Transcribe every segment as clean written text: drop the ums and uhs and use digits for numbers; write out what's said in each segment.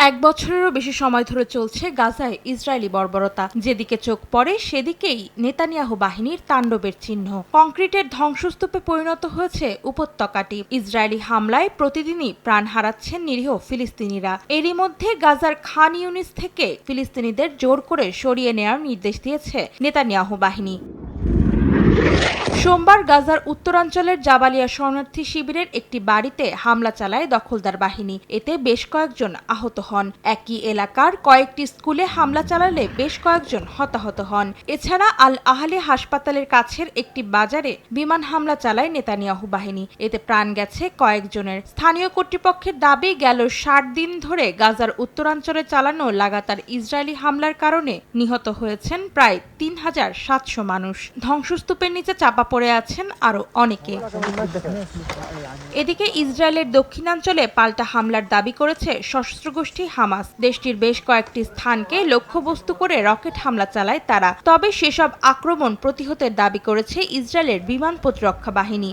এক বছরেরও বেশি সময় ধরে চলছে গাজায় ইসরায়েলি বর্বরতা। যেদিকে চোখ পড়ে সেদিকেই নেতানিয়াহু বাহিনীর তাণ্ডবের চিহ্ন। কংক্রিটের ধ্বংসস্তূপে পরিণত হয়েছে উপত্যকাটি। ইসরায়েলি হামলায় প্রতিদিনই প্রাণ হারাচ্ছেন নিরীহ ফিলিস্তিনিরা। এরই মধ্যে গাজার খান ইউনিস থেকে ফিলিস্তিনিদের জোর করে সরিয়ে নেওয়ার নির্দেশ দিয়েছে নেতানিয়াহু বাহিনী। সোমবার গাজার উত্তরাঞ্চলের জাবালিয়া শরণার্থী শিবিরের একটি বাড়িতে হামলা চালায় দখলদার বাহিনী। এতে বেশ কয়েকজন আহত হন। একই এলাকার কয়েকটি স্কুলে হামলা চালালে বেশ কয়েকজন হতাহত হন। এছাড়া আল আহলি হাসপাতালের কাছের একটি বাজারে বিমান হামলা চালায় নেতানিয়াহু বাহিনী। এতে প্রাণ গেছে কয়েকজনের। স্থানীয় কর্তৃপক্ষের দাবি, গেল ৬০ দিন ধরে গাজার উত্তরাঞ্চলে চালানো লাগাতার ইসরায়েলি হামলার কারণে নিহত হয়েছেন প্রায় ৩,৭০০ মানুষ। ধ্বংসস্তূপের নিচে চাপা পড়ে আছেন আরো অনেকে। এদিকে ইসরায়েলের দক্ষিণাঞ্চলে পাল্টা হামলার দাবি করেছে সশস্ত্র গোষ্ঠী হামাস। দেশটির বেশ কয়েকটি স্থানকে লক্ষ্যবস্তু করে রকেট হামলা চালায় তারা। তবে সেসব আক্রমণ প্রতিহতের দাবি করেছে ইসরায়েলের বিমান প্রতিরক্ষা বাহিনী।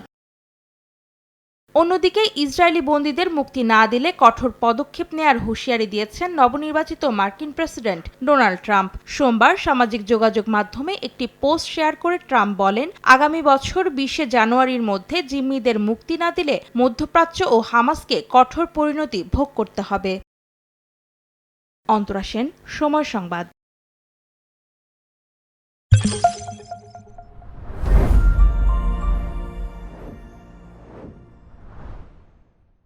অন্যদিকে ইসরায়েলি বন্দীদের মুক্তি না দিলে কঠোর পদক্ষেপ নেয়ার হুঁশিয়ারি দিয়েছেন নবনির্বাচিত মার্কিন প্রেসিডেন্ট ডোনাল্ড ট্রাম্প। সোমবার সামাজিক যোগাযোগ মাধ্যমে একটি পোস্ট শেয়ার করে ট্রাম্প বলেন, আগামী বছর ২০ জানুয়ারির মধ্যে জিম্মিদের মুক্তি না দিলে মধ্যপ্রাচ্য ও হামাসকে কঠোর পরিণতি ভোগ করতে হবে। অন্তরা সেন, সময় সংবাদ।